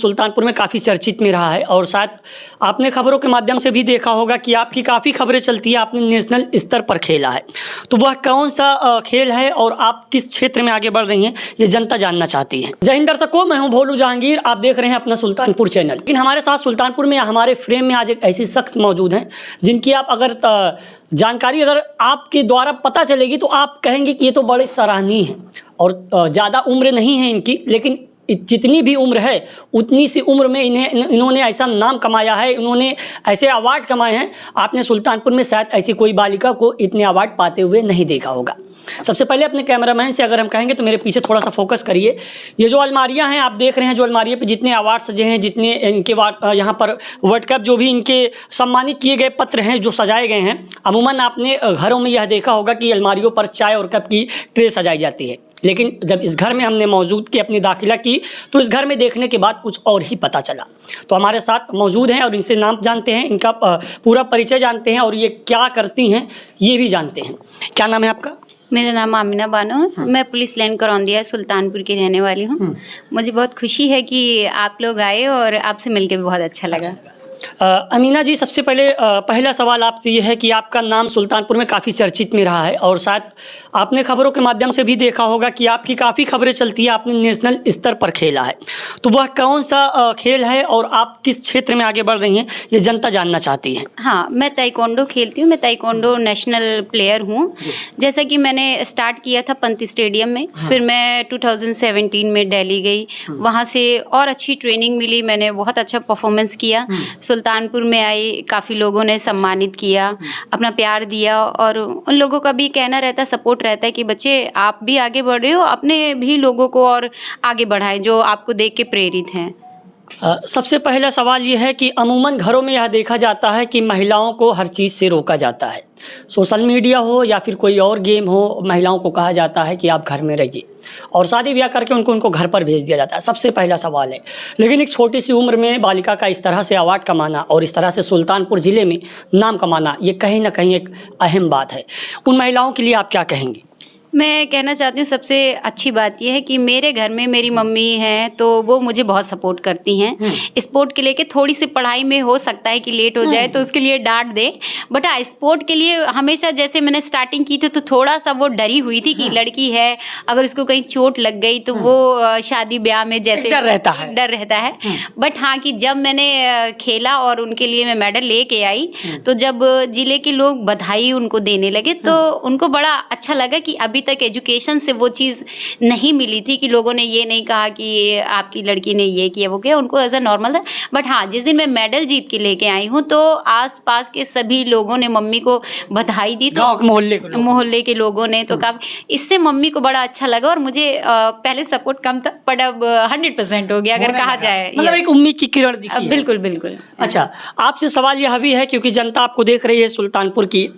सुल्तानपुर में काफ़ी चर्चित में रहा है और शायद आपने खबरों के माध्यम से भी देखा होगा कि आपकी काफ़ी खबरें चलती है, आपने नेशनल स्तर पर खेला है। तो वह कौन सा खेल है और आप किस क्षेत्र में आगे बढ़ रही हैं, ये जनता जानना चाहती है। जय हिंद दर्शकों, मैं हूं भोलू जहांगीर, आप देख रहे हैं अपना सुल्तानपुर चैनल। लेकिन हमारे साथ सुल्तानपुर में हमारे फ्रेम में आज एक ऐसी शख्स मौजूद हैं जिनकी आप अगर जानकारी अगर आपके द्वारा पता चलेगी तो आप कहेंगे कि ये तो बड़े सराहनीय हैं और ज़्यादा उम्र नहीं है इनकी, लेकिन जितनी भी उम्र है उतनी सी उम्र में इन्होंने ऐसा नाम कमाया है, इन्होंने ऐसे अवार्ड कमाए हैं। आपने सुल्तानपुर में शायद ऐसी कोई बालिका को इतने अवार्ड पाते हुए नहीं देखा होगा। सबसे पहले अपने कैमरामैन से अगर हम कहेंगे तो मेरे पीछे थोड़ा सा फोकस करिए। ये जो अलमारियां हैं आप देख रहे हैं, जो अलमारियों पे जितने अवार्ड सजे हैं, जितने इनके यहाँ पर वर्ल्ड कप जो भी इनके सम्मानित किए गए पत्र हैं जो सजाए गए हैं, अमूमन आपने घरों में यह देखा होगा कि अलमारियों पर चाय और कप की ट्रे सजाई जाती है। लेकिन जब इस घर में हमने मौजूद की अपनी दाखिला की तो इस घर में देखने के बाद कुछ और ही पता चला। तो हमारे साथ मौजूद हैं और इनसे नाम जानते हैं, इनका पूरा परिचय जानते हैं और ये क्या करती हैं ये भी जानते हैं। क्या नाम है आपका? मेरा नाम आमिना बानो है। मैं पुलिस लाइन करौंदिया सुल्तानपुर की रहने वाली हूँ। मुझे बहुत खुशी है कि आप लोग आए और आपसे मिलकर भी बहुत अच्छा लगा। अमीना जी, सबसे पहले पहला सवाल आपसे ये है कि आपका नाम सुल्तानपुर में काफ़ी चर्चित में रहा है और शायद आपने खबरों के माध्यम से भी देखा होगा कि आपकी काफ़ी खबरें चलती है, आपने नेशनल स्तर पर खेला है। तो वह कौन सा खेल है और आप किस क्षेत्र में आगे बढ़ रही हैं, ये जनता जानना चाहती है। हाँ, मैं ताइक्वांडो खेलती हूँ। मैं ताइक्वांडो नेशनल प्लेयर हूँ। जैसा कि मैंने स्टार्ट किया था पंत स्टेडियम में, फिर मैं 2017 में दिल्ली गई, वहाँ से और अच्छी ट्रेनिंग मिली, मैंने बहुत अच्छा परफॉर्मेंस किया। सुल्तानपुर में आई, काफ़ी लोगों ने सम्मानित किया, अपना प्यार दिया और उन लोगों का भी कहना रहता है, सपोर्ट रहता है कि बच्चे आप भी आगे बढ़ रहे हो, अपने भी लोगों को और आगे बढ़ाएं जो आपको देख के प्रेरित हैं। सबसे पहला सवाल ये है कि अमूमन घरों में यह देखा जाता है कि महिलाओं को हर चीज़ से रोका जाता है, सोशल मीडिया हो या फिर कोई और गेम हो, महिलाओं को कहा जाता है कि आप घर में रहिए और शादी ब्याह करके उनको घर पर भेज दिया जाता है। सबसे पहला सवाल है, लेकिन एक छोटी सी उम्र में बालिका का इस तरह से अवार्ड कमाना और इस तरह से सुल्तानपुर ज़िले में नाम कमाना, ये कहीं ना कहीं एक अहम बात है। उन महिलाओं के लिए आप क्या कहेंगी? मैं कहना चाहती हूँ सबसे अच्छी बात यह है कि मेरे घर में मेरी मम्मी हैं तो वो मुझे बहुत सपोर्ट करती हैं। स्पोर्ट के लेके थोड़ी सी पढ़ाई में हो सकता है कि लेट हो जाए तो उसके लिए डांट दे, बट हाँ स्पोर्ट के लिए हमेशा, जैसे मैंने स्टार्टिंग की थी तो थोड़ा सा वो डरी हुई थी कि लड़की है, अगर उसको कहीं चोट लग गई तो वो शादी ब्याह में जैसे डर रहता है। बट हाँ कि जब मैंने खेला और उनके लिए मैं मेडल लेके आई तो जब जिले के लोग बधाई उनको देने लगे तो उनको बड़ा अच्छा लगा कि अभी तक एजुकेशन से वो चीज़ नहीं मिली थी कि लोगों ने ये नहीं कहा कि आपकी लड़की ने ये किया वो किया, उनको एज अ नॉर्मल था। बट हाँ, जिस दिन मैं मेडल जीत के लेके आई हूँ तो आसपास के सभी लोगों ने मम्मी को बधाई दी, तो मोहल्ले के लोगों ने, तो काफ़ी इससे मम्मी को बड़ा अच्छा लगा और मुझे पहले सपोर्ट कम था बट अब 100% हो गया अगर कहा जाए, मतलब एक उम्मीद की किरण दिखी। बिल्कुल बिल्कुल। अच्छा, आपसे सवाल यह भी है क्योंकि जनता आपको देख रही है सुल्तानपुर की,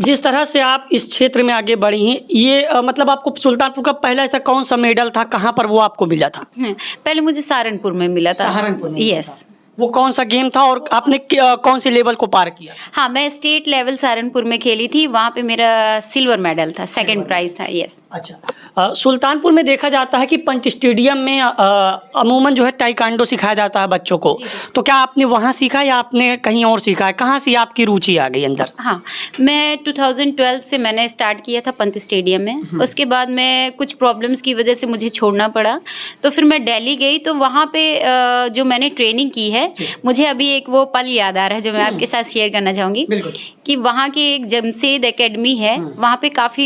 जिस तरह से आप इस क्षेत्र में आगे बढ़ी हैं, ये मतलब आपको सुल्तानपुर का पहला ऐसा कौन सा मेडल था, कहाँ पर वो आपको मिला था? पहले मुझे सहारनपुर में मिला था। सहारनपुर में? यस। वो कौन सा गेम था और आपने कौन से लेवल को पार किया? हाँ, मैं स्टेट लेवल सहारनपुर में खेली थी, वहाँ पे मेरा सिल्वर मेडल था, सेकंड प्राइज था। यस। अच्छा, सुल्तानपुर में देखा जाता है कि पंच स्टेडियम में अमूमन जो है ताइक्वांडो सिखाया जाता है बच्चों को, तो क्या आपने वहाँ सीखा या आपने कहीं और सीखा है? कहाँ से आपकी रुचि आ गई अंदर? हाँ, मैं 2012 से मैंने स्टार्ट किया था पंत स्टेडियम में। उसके बाद मैं कुछ प्रॉब्लम्स की वजह से मुझे छोड़ना पड़ा, तो फिर मैं दिल्ली गई, तो वहाँ पे जो मैंने ट्रेनिंग की है, मुझे अभी एक वो पल याद आ रहा है जो मैं आपके साथ शेयर करना चाहूँगी कि वहाँ की एक जमशेद एकेडमी है, वहाँ पे काफ़ी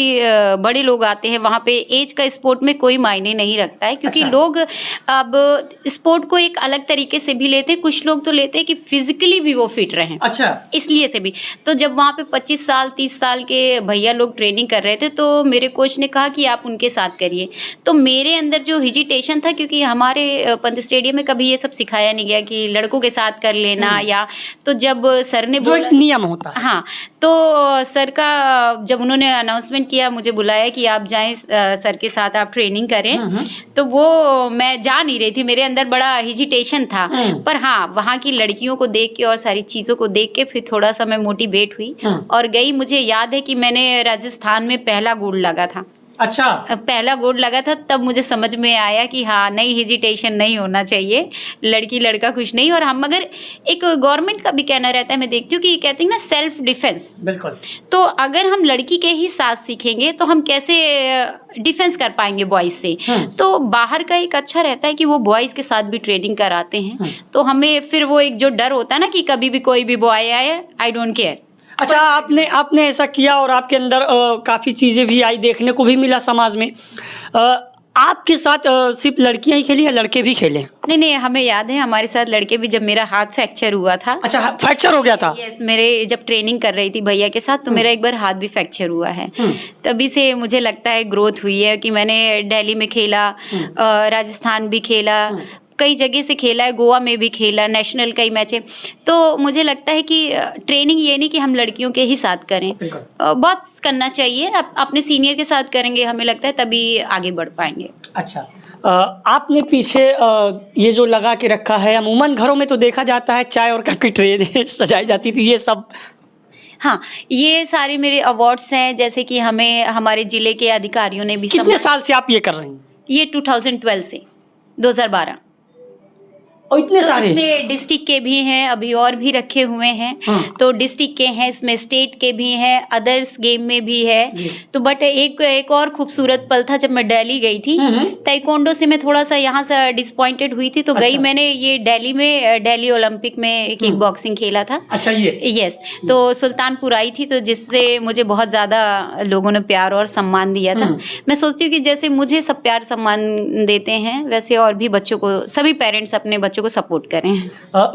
बड़े लोग आते हैं। वहाँ पे एज का स्पोर्ट में कोई मायने नहीं रखता है, क्योंकि लोग अब स्पोर्ट को एक अलग तरीके से भी लेते हैं। कुछ लोग तो लेते हैं कि फिजिकली भी वो फिट रहें, अच्छा, इसलिए से भी। तो जब वहाँ पे 25 साल 30 साल के भैया लोग ट्रेनिंग कर रहे थे तो मेरे कोच ने कहा कि आप उनके साथ करिए। तो मेरे अंदर जो हिजिटेशन था, क्योंकि हमारे पंत स्टेडियम में कभी ये सब सिखाया नहीं गया कि लड़कों के साथ कर लेना, या तो जब सर ने बोला, नियम होता है, हाँ, तो सर का जब उन्होंने अनाउंसमेंट किया, मुझे बुलाया कि आप जाएं सर के साथ, आप ट्रेनिंग करें, तो वो मैं जा नहीं रही थी, मेरे अंदर बड़ा हिजिटेशन था। पर हाँ, वहाँ की लड़कियों को देख के और सारी चीज़ों को देख के फिर थोड़ा सा मैं मोटिवेट हुई और गई। मुझे याद है कि मैंने राजस्थान में पहला गोल्ड लगा था। अच्छा। पहला बोर्ड लगा था तब मुझे समझ में आया कि हाँ, नहीं, हेजिटेशन नहीं होना चाहिए, लड़की लड़का कुछ नहीं। और हम अगर एक गवर्नमेंट का भी कहना रहता है, मैं देखती हूँ कि कहते हैं ना सेल्फ डिफेंस, बिल्कुल। तो अगर हम लड़की के ही साथ सीखेंगे तो हम कैसे डिफेंस कर पाएंगे बॉयज़ से। तो बाहर का एक अच्छा रहता है कि वो बॉयज़ के साथ भी ट्रेनिंग कराते हैं, तो हमें फिर वो एक जो डर होता है ना कि कभी भी कोई भी बॉय आए, आई डोंट केयर। अच्छा, आपने ऐसा किया और आपके अंदर काफ़ी चीज़ें भी आई, देखने को भी मिला समाज में। आपके साथ सिर्फ लड़कियां ही खेली या लड़के भी खेले? नहीं, हमें याद है हमारे साथ लड़के भी, जब मेरा हाथ फ्रैक्चर हुआ था। अच्छा, फ्रैक्चर हो गया था? यस, मेरे जब ट्रेनिंग कर रही थी भैया के साथ, तो मेरा एक बार हाथ भी फ्रैक्चर हुआ है। तभी से मुझे लगता है ग्रोथ हुई है कि मैंने दिल्ली में खेला, राजस्थान भी खेला, कई जगह से खेला है, गोवा में भी खेला, नेशनल कई मैच है। तो मुझे लगता है कि ट्रेनिंग ये नहीं कि हम लड़कियों के ही साथ करें, बहुत करना चाहिए, अपने सीनियर के साथ करेंगे, हमें लगता है तभी आगे बढ़ पाएंगे। अच्छा, आपने पीछे ये जो लगा के रखा है, अमूमन घरों में तो देखा जाता है चाय और कप की ट्रे सजाई जाती थी, ये सब? हाँ, ये सारे मेरे अवार्ड्स हैं, जैसे कि हमें हमारे जिले के अधिकारियों ने भी। कितने साल से आप ये कर रही हैं? ये 2012 से 2012। और इतने तो सारे? इसमें डिस्ट्रिक्ट के भी हैं, अभी और भी रखे हुए हैं। तो डिस्ट्रिक्ट के हैं, इसमें स्टेट के भी हैं, अदर्स गेम में भी है। तो बट एक और खूबसूरत पल था जब मैं दिल्ली गई थी। ताइक्वांडो से मैं थोड़ा सा यहाँ से डिसअपॉइंटेड हुई थी, तो गई मैंने ये दिल्ली ओलंपिक में किक बॉक्सिंग खेला था। अच्छा, ये? यस। तो सुल्तानपुर आई थी, तो जिससे मुझे बहुत ज़्यादा लोगों ने प्यार और सम्मान दिया था। मैं सोचती हूँ कि जैसे मुझे सब प्यार सम्मान देते हैं, वैसे और भी बच्चों को, सभी पेरेंट्स अपने बच्चों को सपोर्ट करें।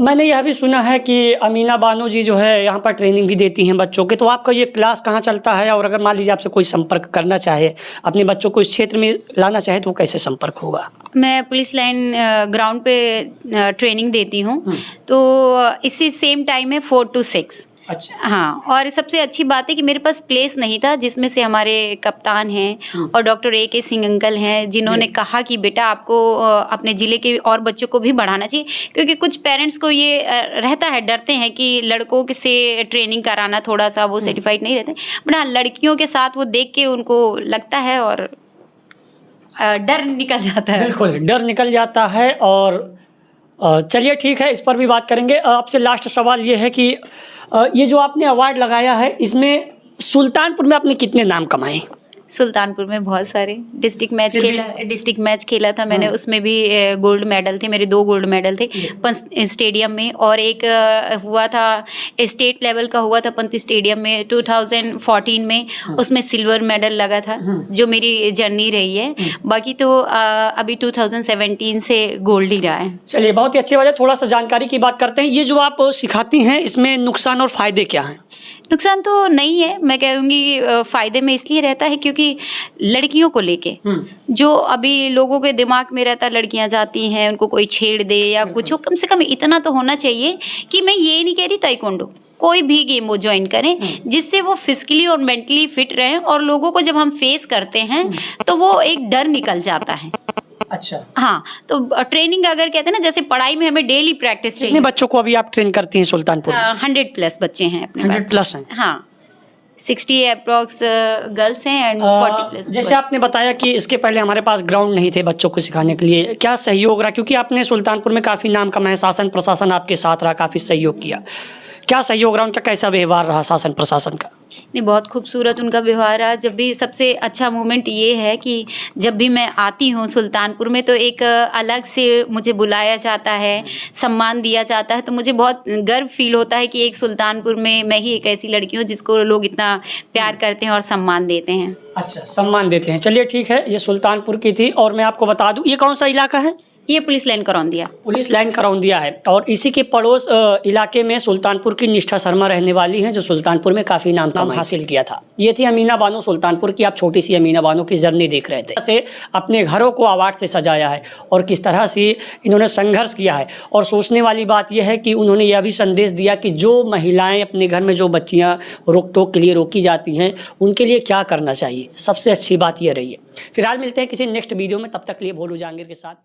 मैंने यह भी सुना है कि अमीना बानो जी जो है यहाँ पर ट्रेनिंग भी देती हैं बच्चों के, तो आपका ये क्लास कहाँ चलता है? और अगर मान लीजिए आपसे कोई संपर्क करना चाहे, अपने बच्चों को इस क्षेत्र में लाना चाहे, तो कैसे संपर्क होगा? मैं पुलिस लाइन ग्राउंड पे ट्रेनिंग देती हूँ, तो इसी सेम टाइम है 4 to 6। अच्छा। हाँ, और सबसे अच्छी बात है कि मेरे पास प्लेस नहीं था, जिसमें से हमारे कप्तान हैं और डॉक्टर AK सिंह अंकल हैं, जिन्होंने कहा कि बेटा आपको अपने ज़िले के और बच्चों को भी बढ़ाना चाहिए, क्योंकि कुछ पेरेंट्स को ये रहता है, डरते हैं कि लड़कों से ट्रेनिंग कराना थोड़ा सा वो सर्टिफाइड नहीं रहते, बट हाँ, लड़कियों के साथ वो देख के उनको लगता है और डर निकल जाता है। बिल्कुल, डर निकल जाता है। और चलिए ठीक है, इस पर भी बात करेंगे। आपसे लास्ट सवाल ये है कि ये जो आपने अवार्ड लगाया है, इसमें सुल्तानपुर में आपने कितने नाम कमाए? सुल्तानपुर में बहुत सारे डिस्ट्रिक्ट मैच खेला था मैंने, उसमें भी गोल्ड मेडल थे मेरे, 2 गोल्ड मेडल थे स्टेडियम में, और एक हुआ था स्टेट लेवल का हुआ था पंत स्टेडियम में 2014 में, उसमें सिल्वर मेडल लगा था, जो मेरी जर्नी रही है। बाकी तो अभी 2017 से गोल्ड ही रहा है। चलिए, बहुत ही अच्छी बात है। थोड़ा सा जानकारी की बात करते हैं। ये जो आप सिखाती हैं, इसमें नुकसान और फ़ायदे क्या हैं? नुकसान तो नहीं है, मैं कहूँगी फ़ायदे में इसलिए रहता है क्योंकि लड़कियों को लेके जो अभी लोगों के दिमाग में रहता है, लड़कियां जाती हैं, उनको कोई छेड़ दे या कुछ हो, कम से कम इतना तो होना चाहिए कि मैं ये नहीं कह रही ताइक्वांडो, कोई भी गेम वो ज्वाइन करें जिससे वो फिजिकली और मेंटली फिट रहें, और लोगों को जब हम फेस करते हैं तो वो एक डर निकल जाता है। अच्छा। हाँ, तो ट्रेनिंग अगर कहते हैं ना, जैसे पढ़ाई में हमें डेली प्रैक्टिस चाहिए। कितने बच्चों को अभी आप ट्रेन करती हैं सुल्तानपुर? 100+ बच्चे हैं अपने पास। 100+ हैं? हाँ, 60 अप्रॉक्स गर्ल्स हैं एंड 40+। जैसे आपने बताया कि इसके पहले हमारे पास ग्राउंड नहीं थे बच्चों को सिखाने के लिए, क्या सहयोग रहा? क्योंकि आपने सुल्तानपुर में काफ़ी नाम कमाया, शासन प्रशासन आपके साथ रहा, काफ़ी सहयोग किया, क्या सहयोग रहा? उनका कैसा व्यवहार रहा शासन प्रशासन का? नहीं, बहुत खूबसूरत उनका व्यवहार रहा। जब भी सबसे अच्छा मोमेंट ये है कि जब भी मैं आती हूँ सुल्तानपुर में, तो एक अलग से मुझे बुलाया जाता है, सम्मान दिया जाता है, तो मुझे बहुत गर्व फील होता है कि एक सुल्तानपुर में मैं ही एक ऐसी लड़की हूँ जिसको लोग इतना प्यार करते हैं और सम्मान देते हैं। अच्छा, सम्मान देते हैं। चलिए ठीक है, ये सुल्तानपुर की थी। और मैं आपको बता दूँ, ये कौन सा इलाका है? ये police line Karaundia. Police line Karaundia है, और इसी के पड़ोस इलाके में सुल्तानपुर की निष्ठा शर्मा रहने वाली हैं, जो सुल्तानपुर में काफ़ी नाम हासिल किया था। ये थी अमीना बानो सुल्तानपुर की। आप छोटी सी अमीना बानो की जर्नी देख रहे थे, से अपने घरों को अवार्ड से सजाया है और किस तरह से इन्होंने संघर्ष किया है। और सोचने वाली बात यह है कि उन्होंने यह भी संदेश दिया कि जो महिलाएँ अपने घर में जो बच्चियाँ रोक टोक के लिए रोकी जाती हैं, उनके लिए क्या करना चाहिए। सबसे अच्छी बात यह रही है। फिलहाल मिलते हैं किसी नेक्स्ट वीडियो में, तब तक लिए भोलू जहांगीर के साथ।